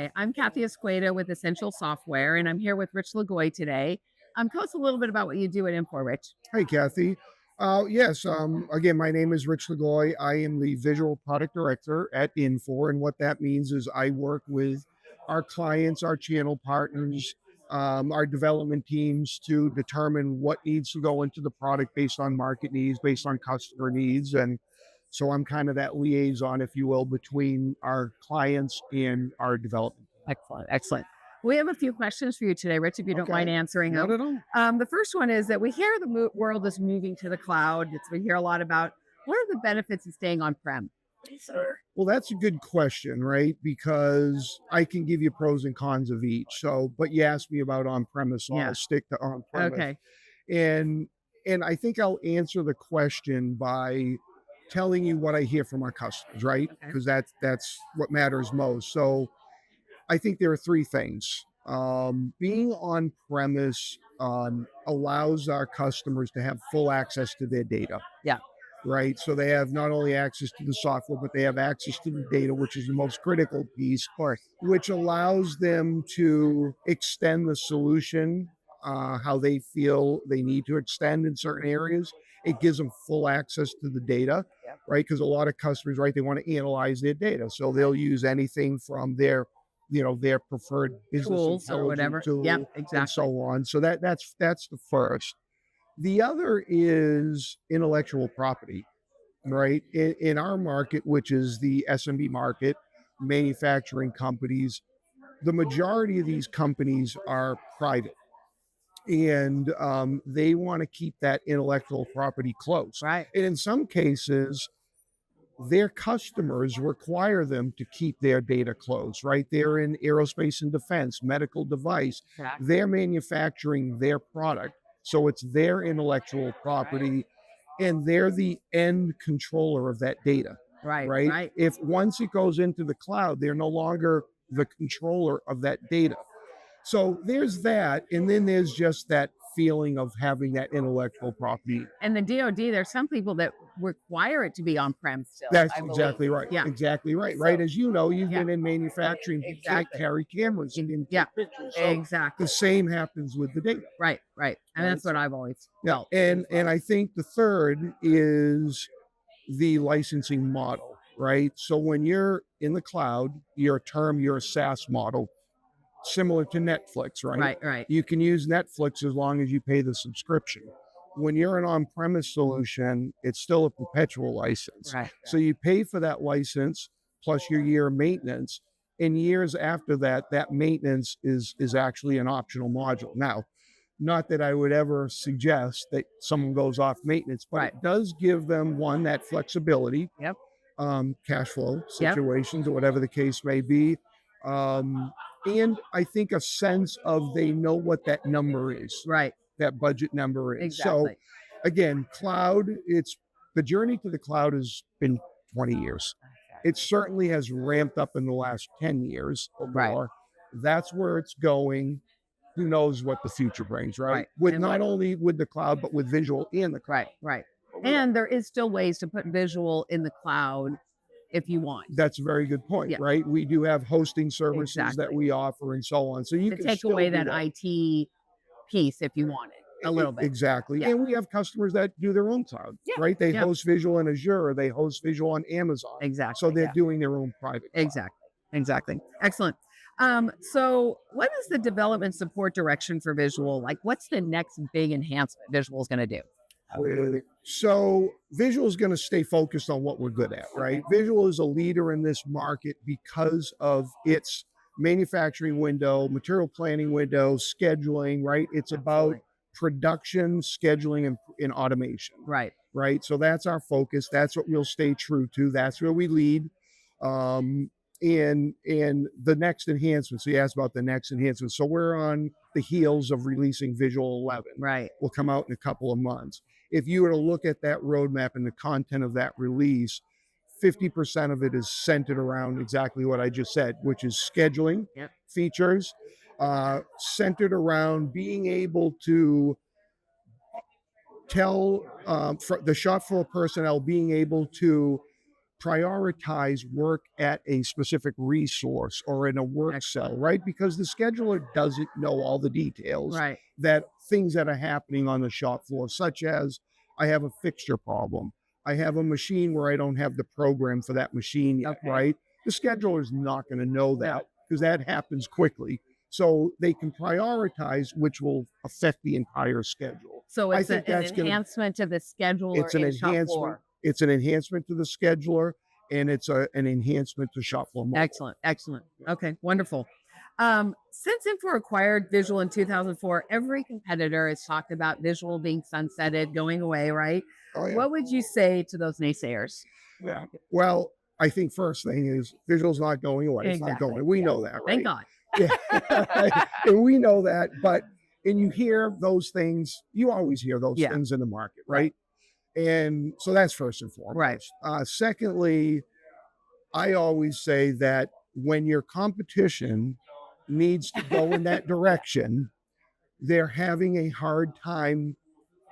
Hi, I'm Cathy Esqueda with Essential Software, and I'm here with Rich Lagoy today. Tell us a little bit about what you do at Infor, Rich. Hi, Kathy. Yes, again, my name is Rich Lagoy. I am the Visual Product Director at Infor, and what that means is I work with our clients, our channel partners, our development teams to determine what needs to go into the product based on market needs, based on customer needs. And so I'm kind of that liaison, if you will, between our clients and our development. Excellent, excellent. We have a few questions for you today, Rich, if you don't mind Okay, answering not them. at all. The first one is that we hear the world is moving to the cloud. We hear a lot about what are the benefits of staying on prem? Well, that's a good question, right? Because I can give you pros and cons of each. So, but you asked me about on premise, so Yeah. I'll stick to on premise. Okay. And I think I'll answer the question by telling you what I hear from our customers, right? Okay. Because that's what matters most. So, I think there are three things. Being on premise allows our customers to have full access to their data, Yeah. right? So they have not only access to the software, but they have access to the data, which is the most critical piece, Of course. which allows them to extend the solution how they feel they need to extend in certain areas. It gives them full access to the data, Yep. right? Because a lot of customers, right, they want to analyze their data. So they'll use anything from their preferred business Tools or intelligence whatever. tool Yep, and exactly. so on. So that's the first. The other is intellectual property, right? In our market, which is the SMB market, manufacturing companies, the majority of these companies are private, and they want to keep that intellectual property close. Right. And in some cases, their customers require them to keep their data close, right? They're in aerospace and defense, medical device. Exactly. They're manufacturing their product. So it's their intellectual property and they're the end controller of that data, Right. right? Right. If once it goes into the cloud, they're no longer the controller of that data. So there's that. And then there's just that feeling of having that intellectual property. And the DoD, there's some people that require it to be on prem still, That's I believe. exactly right. Yeah. Exactly right. So, Right. As you know, you've yeah, been in manufacturing. You can't exactly. carry cameras and Yeah, take pictures. So exactly. the same happens with the data. Right, right. And Right. that's what I've always Yeah. felt. And I think the third is the licensing model, right? So when you're in the cloud, you're a SaaS model, similar to Netflix, right? Right, right. You can use Netflix as long as you pay the subscription. When you're an on-premise solution, it's still a perpetual license. Right. So you pay for that license plus your year of maintenance. And years after that, that maintenance is actually an optional module. Now, not that I would ever suggest that someone goes off maintenance, but Right. it does give them one that flexibility, Yep. cash flow Yep. situations or whatever the case may be. And I think a sense of they know what that number is, Right. that budget number is. So Exactly. again, cloud, it's the journey to the cloud has been 20 years. It certainly has ramped up in the last 10 years or Right. more. That's where it's going. Who knows what the future brings, right? Right. With And not what only with the cloud, but with visual and the cloud. right, right. And there is still ways to put visual in the cloud if you want. That's a very good point, Yeah. right? We do have hosting services that Exactly. we offer and so on. So you To can take still away do that IT piece if you want it a little bit. Exactly. Yeah. And we have customers that do their own cloud, Yeah. right? They Yeah. host visual in Azure, or they host visual on Amazon. Exactly. So they're Yeah. doing their own private cloud. Exactly. Exactly. Excellent. So what is the development support direction for visual? Like what's the next big enhancement visual is going to do? So visual is going to stay focused on what we're good at, right? Visual is a leader in this market because of its manufacturing window, material planning window, scheduling, right? It's about Absolutely. production, scheduling, and automation, Right. right? So that's our focus. That's what we'll stay true to. That's where we lead. Um, and the next enhancement. So you asked about the next enhancement. So we're on the heels of releasing Visual 11. Right. Will come out in a couple of months. If you were to look at that roadmap and the content of that release, 50% of it is centered around exactly what I just said, which is scheduling Yep. features, centered around being able to tell the shop floor personnel being able to prioritize work at a specific resource or in a work cell, right? Because the scheduler doesn't know all the details Right. that things that are happening on the shop floor, such as I have a fixture problem. I have a machine where I don't have the program for that machine yet, Okay. right? The scheduler is not going to know that because that happens quickly. So they can prioritize, which will affect the entire schedule. So I it's think an that's going to, enhancement to the scheduler it's an in shop enhancement. floor. It's an enhancement to the scheduler, and it's an enhancement to shop floor mobile. Excellent. Excellent. Okay. Wonderful. Since Infor acquired Visual in 2004, every competitor has talked about Visual being sunsetted, going away, right? Oh yeah. What would you say to those naysayers? Yeah. Well, I think first thing is Visual's not going away. It's not Exactly. going. We Yeah. know that, right? Thank God. Yeah. And we know that, but and you hear those things, you always hear those Yeah. things in the market, right? And so that's first and foremost. Right. Secondly, I always say that when your competition needs to go in that direction, they're having a hard time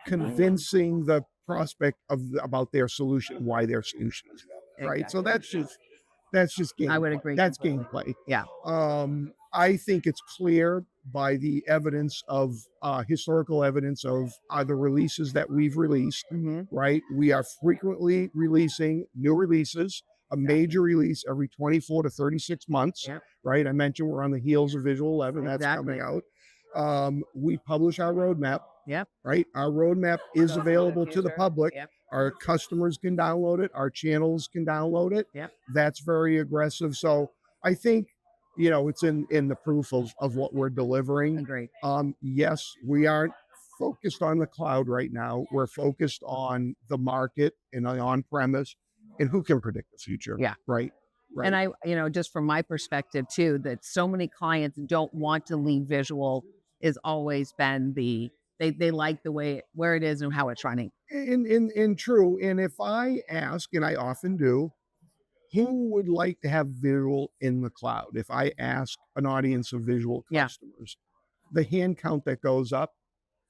convincing the prospect about their solution, why their solution is better, right? So Exactly. that's just game. I would agree. That's completely. gameplay. Yeah. I think it's clear by the evidence of historical evidence of the releases that we've released, Hmm. right? We are frequently releasing new releases, a major release every 24 to 36 months, Yep. right? I mentioned we're on the heels of Visual 11. That's Exactly. coming out. We publish our roadmap, Yep. right? Our roadmap is Goes into the available to the future. public. Yep. Our customers can download it. Our channels can download it. Yep. That's very aggressive. So I think, it's in the proof of what we're delivering. Agreed. Yes, we aren't focused on the cloud right now. We're focused on the market and on premise and who can predict the future. Yeah. Right. Right. And I, just from my perspective too, that so many clients don't want to leave Visual has always been they like the way where it is and how it's running. in true. And if I ask, and I often do, who would like to have Visual in the cloud? If I ask an audience of Visual Yeah. customers, the hand count that goes up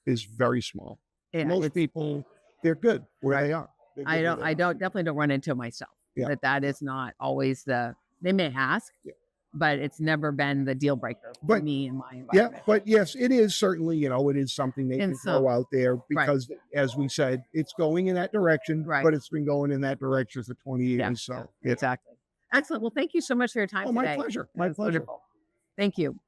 is very small. Yeah, Most people, they're good where they are. They're good I where they are. definitely don't run into it myself. Yeah. That is not always they may ask, Yeah. but it's never been the deal breaker for But- me in my Yeah, environment. but yes, it is certainly, it is something they And can so- throw out there because, as we said, it's going in that direction, Right. but it's been going in that direction for 20 years. Yeah, So, exactly. Excellent. Well, thank you so much for your time Oh, my today. pleasure. That My was pleasure. wonderful. Thank you.